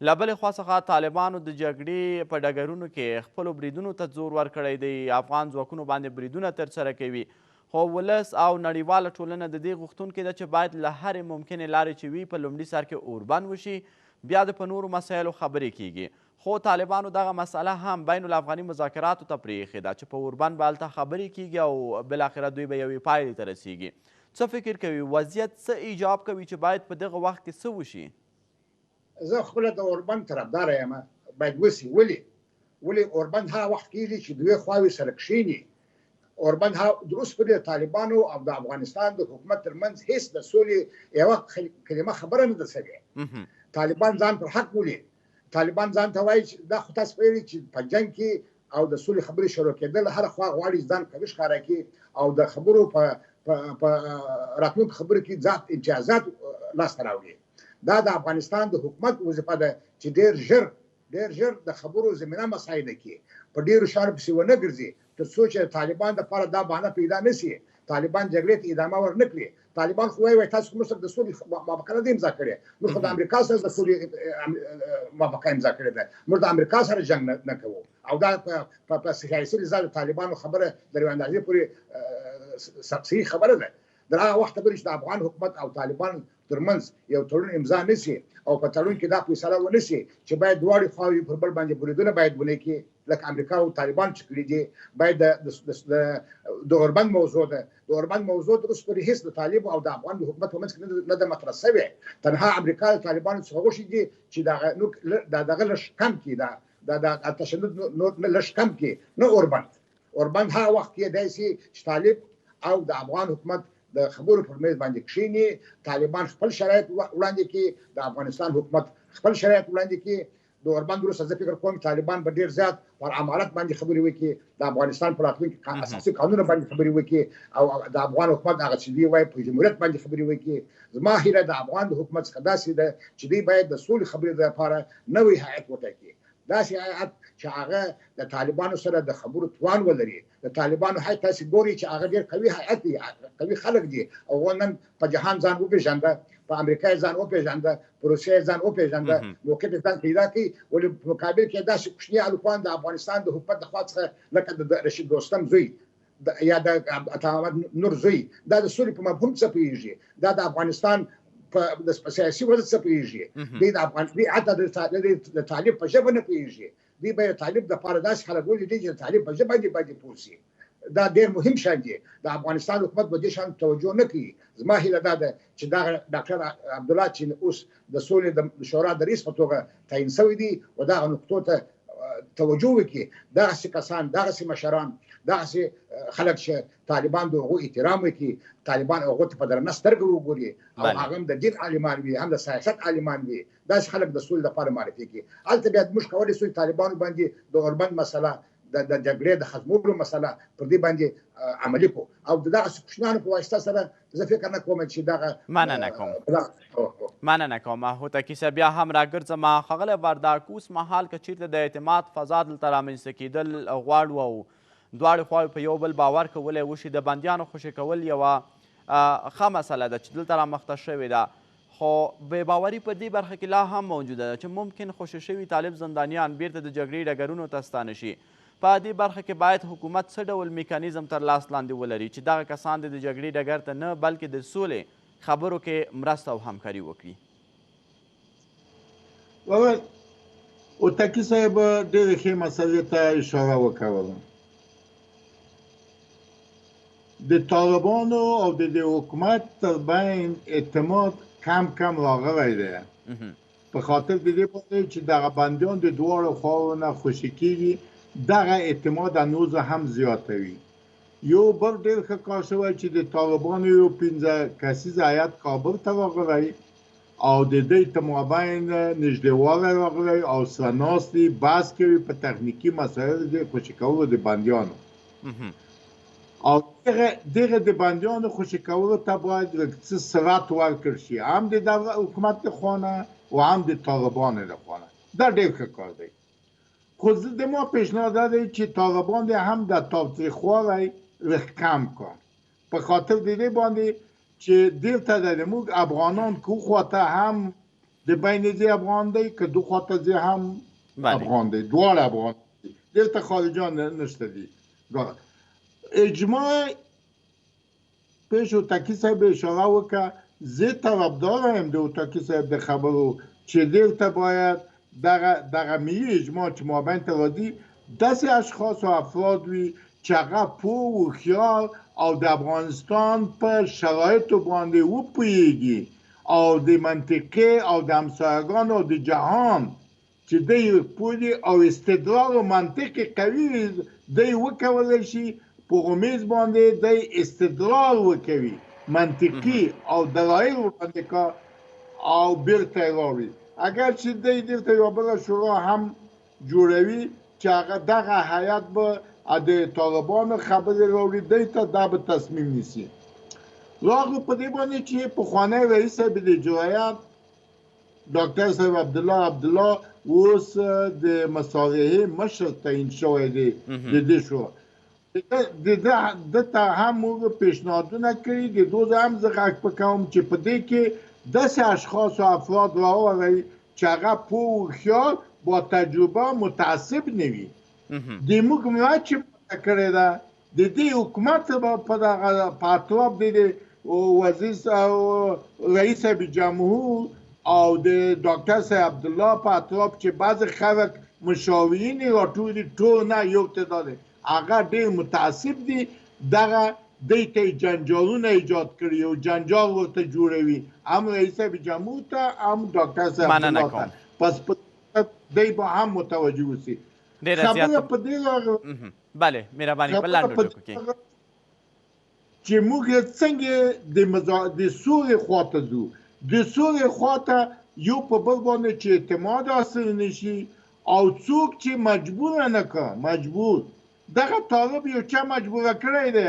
له بلې خوا څخه طالبانو د جګړې په ډګرونو کې خپلو بریدونو ته زور ورکړی دی. افغان ځواکونو باندې بریدونه ترسره کوي. خو ولس او نړیواله ټولنه د دې غوښتونکې ده چې باید له هرې ممکنې لارې چې وي په لومړي سر کې اوربند وشي، بیا د په نورو مسایلو خبرې کیږي. خو طالبانو دغه مسئله هم بین الافغاني مذاکراتو ته پرېښې ده چې په اوربند به هلته خبرې کیږي او بالاخره دوی به یوې پایلې ته رسیږي. څه فکر کوي وضعیت څه ایجاب کوي چې باید په دغه وخت کې څه وشي؟ زه خپله د اوربند طرفداره یم. باید وسي. ولې اوربند هغه وخت کېږي چې دوی خواوې سره کښېني. اوربند د اوس پورې د طالبانو او د افغانستان د حکومت ترمنځ هېڅ د سولې یوه کلمه خبره نه ده شوې. طالبان ځان پر حق بولي. طالبان ځان ته وایي چې دا خو تاسو پوهېږئ چې په جنګ کې او د سولې خبرې شروع کېدل هره خوا غواړي ځان قوي ښکاره کړي او د خبرو په راتلونکو خبرو کې ذات امتیازات لاسته راوړي. دا د افغانستان د حکومت وظیفه ده چې ډېر ژر د خبرو زمینه مساعده کړي، په ډېرو شیانو پسې ونه ګرځي تر څو چې د طالبان دپاره دا بهانه پیدا نه شي طالبان جګړې ته ادامه ورنه کړي. طالبان خو وایي تاسو موږ سره د سولې موافقه نه ده امضا کړې. موږ خو د امریکا سره د سولې موافقه امضا کړې ده. موږ د امریکا سره جنګ نه کوو او دا په سیاسي لحاظ د طالبانو خبره د یوې اندازې پورې صحیح خبره ده. در هغه وخته پورې چې د افغان حکومت او طالبان ترمنځ یو تړون امضا نه شي او په تړون کې دا فیصله ونه شي چې باید دواړې خواوې پر بل باندې بریدونه باید ونه کړي لکه امریکا او طالبان چې کړي دي. باید د اوربند موضوع ده. د اوربند موضوع تر اوسه پورې هېڅ د طالب او د افغان حکومت په منځ کې نه ده مطرح شوې. تنها امریکا د طالبانو څخه غوښتي دي چې دغه لږ کم کړي، د تشدد لږ کم کړي، نه اوربند هغه وخت کېدای شي چې طالب او د افغان حکومت د خبرو پر میز باندې کښېني. طالبان خپل شرایط وړاندې کړي، د افغانستان حکومت خپل شرایط وړاندې کړي. د اوربند وروسته زه فکر کوم طالبان به ډېر زیات پر امارت باندې خبرې وکړي، د افغانستان پر راتلونکي اساسي قانون باندې خبرې وکړي او د افغان حکومت هغه چې دوی وایي په جمهوریت باندې خبرې وکړي. زما هیله د افغان د حکومت څخه داسې ده چې دوی باید د سولې خبرې لپاره نوی هیئت وټاکي. داسې هیئت چې هغه د طالبانو سره د خبرو توان ولري. د طالبانو هیئت تاسې ګوري چې هغه ډېر قوي هیئت دی، قوي خلک دي او نن په جهان ځان وپېژانده، په امریکا ځان وپېژانده، په روسیې ځان وپېژانده، موقف ځان پیدا کړي. ولې په مقابل کې داسې کوچني هلکان د افغانستان د حکومت د خوا څخه لکه د رشید دوستم زوی یا د عطا محمد نور زوی دا د سولې په مفهوم څه پوهېږي، دا د افغانستان په سیاسي وضع څه پوهېږي، دوی د افغانستان حتی د طالب په ژبه نه پوهېږي. دوی به د طالب دپاره داسې خلک ولیدي چې د طالب په ژبه باندې پوه شي. دا ډېر مهم شان دی. د افغانستان حکومت به دې شان توجه نه کوي. زما هیله دا ده چې دغه ډاکټر عبدالله چې اوس د سولې د شورا د رئیس په توګه تعین شوی دی و دغه نقطو ته توجه وکړي. دغسې کسان، دغسې مشران، دغسې خلک چې طالبان د هغو احترام وکړي، طالبان هغو ته په درنه سترګه وګوري او هغه هم د دین عالمان وي، هم د سیاست عالمان وي، داسې خلک د سولې لپاره معرفي کړي. هلته بیا موږ کولی شو طالبانو باندې د اوربند مسله، د جګړې د ختمولو مسله پر دې باندې عملي کو او دغه کوشنانو په واسطه سره زه فکر نه کوم چې دغه مننه کوم هوتکی صاحب بیا هم راګرځم ښاغلی ورداک اوس مهال که چیرته د اعتماد فضا دلته رامنځته کېدل غواړو او دواړې خواوې په یو بل باور کولی وشي د بندیانو خوشي کول یوه ښه مسله ده چې دلته رامخته شوې ده خو بې باوري په دې برخه کې لا هم موجوده ده چې ممکن خوشي شوي طالب زندانیان بیرته د جګړې ډګرونو ته ستانه شي په دې برخه کې باید حکومت څه ډول میکانیزم تر لاس لاندې ولري چې دغه کسان د جګړې ډګر ته نه بلکې د سولې خبرو کې مرسته او همکاري وکړي. هوتکی صاحب ډېرې ښې مسلې ته اشاره وکوله. د طالبانو او د حکومت ترمنځ اعتماد کم راغلی دی په خاطر د دې باندې چې دغه بندیان د دواړو خواوو نه خوشي کېږي دغه اعتماد هنوز هم زیاتوي. یو بل ډېر ښه کار شوی چې د طالبانو یو 15 کسیز هیات کابل ته راغلی او د دوی په مابین نږدېوالی راغلی او سره ناستې بحث کوي په تخنیکي مسایلو د خوشي کولو د بندیانو او دغه د بندیانو خوشي کولو ته باید څه سرعت ورکړل شي هم د حکومت لخوا نه او هم د طالبانو لخوا نه. دا ډېر ښه کار دی خو زه د ما پیشنهاد دا دی چې طالبان د هم د تاوتریخوالی لږ کم کړي په خاطر د دې باندې چې دلته د موږ افغانان که خواته هم د بینځي افغان دی که دو خواته زی هم افغان دی دواړه افغان دی دلته خارجان نشته دي. اجماع پیش هوتکی صاحب اشاره وکړه زه طرفدار یم د هوتکی صاحب د خبرو چې دلته باید دغه ملي اجماع چې مابین ته راځي داسې اشخاص او افراد وي چې هغه پوه و هوښیار او د افغانستان په شرایطو باندې وپوهیږي او د منطقې او د همسایګانو او د جهان چې دی پوه دي او استدلال او منطق قوي دی وکولی شي په غمیز باندې د استدلال وکوي منطقي او دلایل وړاندې کا او بیرته یې راوړي. اگر چې دی دلته یوه بله شورا هم جوړوي چې هغه دغه هیات به د طالبانو خبرې راوړي دی ته دا به تصمیم نیسي. راغلو په دې باندې چې پخوانی رئیس صاحب د اجرایت ډاکټر صاحب عبدالله اوس د مصالحې مشر تعیین شوی دی د دې شورا د ته هم موږ پیشنهادونه کړي د دوی هم زه غږ پکوم چې په دې کې داسې اشخاص او افراد راوړئ چې هغه پوه و هوښیار با تجربه متعصب نه وي. د موږ ملت چې پته کړې ده د دې حکومت په دغه په اطراف د وزیر او رئیس جمهور او د ډاکټر صاحب عبدالله په اطراف چې بعضې خلک مشاورین یې راټول دي ټول نه یو تعداد هغه ډېر متعصب دي دغه دی ته جنجالونه ایجاد کړي او جنجال ورته جوړوي هم رئیس جمهور ته هم ډاکټر صاحب عبدالله ته پس دی به هم متوجه اوسي. خبره په دې راغله بله مهرباني په لنډو ټکو کې چې موږ څنګه د سولې خواته ځو د سولې خواته یو په بل باندې چې اعتماد حاصل نشي او څوک چې مجبور نه کړه مجبور دغه طالب یو چا مجبوره کړی دی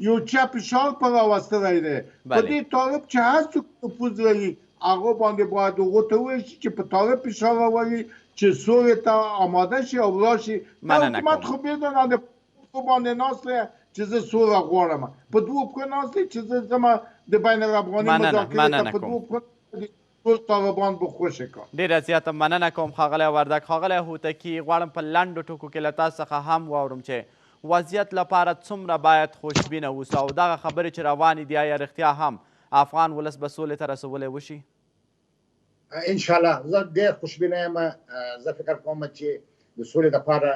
یو چا فشار پر راوستلی دی په دې طالب چې هر څوک نفوذ لري هغه باندې باید هغو ته وویل شي چې په طالب فشار راولي چې سولې ته آماده شي او ولاړ شي. حکومت خو بدونه د پښو باندې ناست دی چې زه سوله غواړم په دوو پښو ناست دی چې زه ځمه د بین الافغاني مذاکرې ته په دوو پښو ټول طالبان به خوشې کړه. ډېره زیاته مننه کوم ښاغلی وردک. ښاغلی هوتکي غواړم په لنډو ټکو کې له تاسو څخه هم واورم چې وضعیت لپاره څومره باید خوشبینه اوسو او دغه خبرې چې روانې دي آیا رښتیا هم افغان ولس به سولې ته رسولی وشي؟ انشاءالله زه ډېر خوشبینه یم. زه فکر کوم چې د سولې دپاره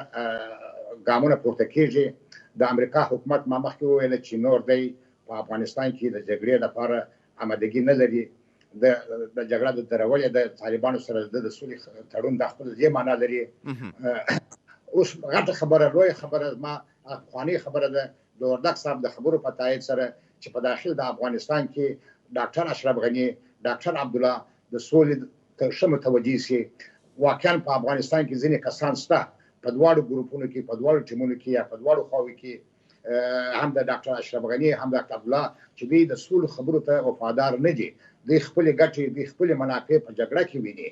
ګامونه پورته کېږي. د امریکا حکومت ما مخکې وویله چې نور دی په افغانستان کې د جګړې لپاره آمادګي نه لري. د جګړه د درولې د طالبانو سره د سولې تړون د خپل دې معنا لري. اوس غټه خبره لویه خبره ما پخوانۍ خبره ده د وردک صاحب د خبرو په تایید سره چې په داخل د افغانستان کې ډاکټر اشرف غني ډاکټر عبدالله د سولې ته ښه متوجه شي. واقعا په افغانستان کې ځینې کسان شته په دواړو ګروپونو کې په دواړو ټیمونو کې یا په دواړو خواوو کې هم د ډاکټر اشرف غني هم د ډاکټر عبدالله چې دوی د سولو خبرو ته وفادار نه دي دوی خپلې ګټې دوی خپلې منافع په جګړه کې ویني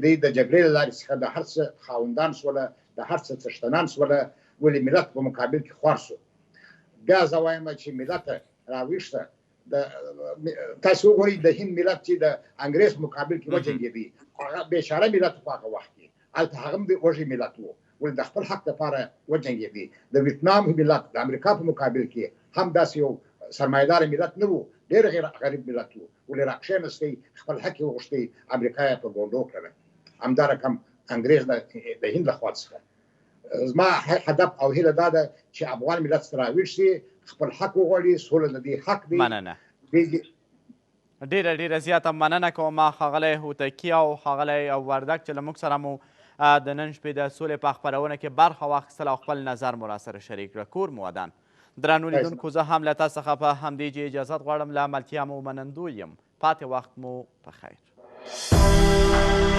دوی د جګړې له لارې څخه د هر څه خاوندان سوله د هر څه څښتنان سوله ولې ملت په مقابل کې خوار سو بیا زه وایم چې ملت راویښته تاسو وګورئ د هند ملت چې د انګریز مقابل کې وجنګېدی هغه بېچاره ملت په هغه وخت کې هلته هغه هم د وږي ملت و ولې د خپل حق لپاره وجنګېدی د ویتنام ملت د امریکا په مقابل کې هم داسې یو سرمایه‌دار ملت نه و ډېر غریب ملت و ولې راکښېنستی خپل حق یې وغوښتی امریکا یې په ګونډو کړله همدا رقم انګریز د هند له خوا څخه زما هدف او هیله دا ده چې افغان ملت سره راویښ شي خپل حق وغواړي سوله د دې حق دی مننه ډیره زیاته مننه کوم ښاغلی هوتکی او ښاغلی وردک چې له موږ سره مو د نن شپې د سولې په خپرونه کې برخه واخیستل او خپل نظر مو راسره شریک کړه کور مو ودان درنو لیدونکو زه هم له تاسو څخه په همدې جې اجازت غواړم له ملتیا مو منندوی یم پاتې وخت مو په خیر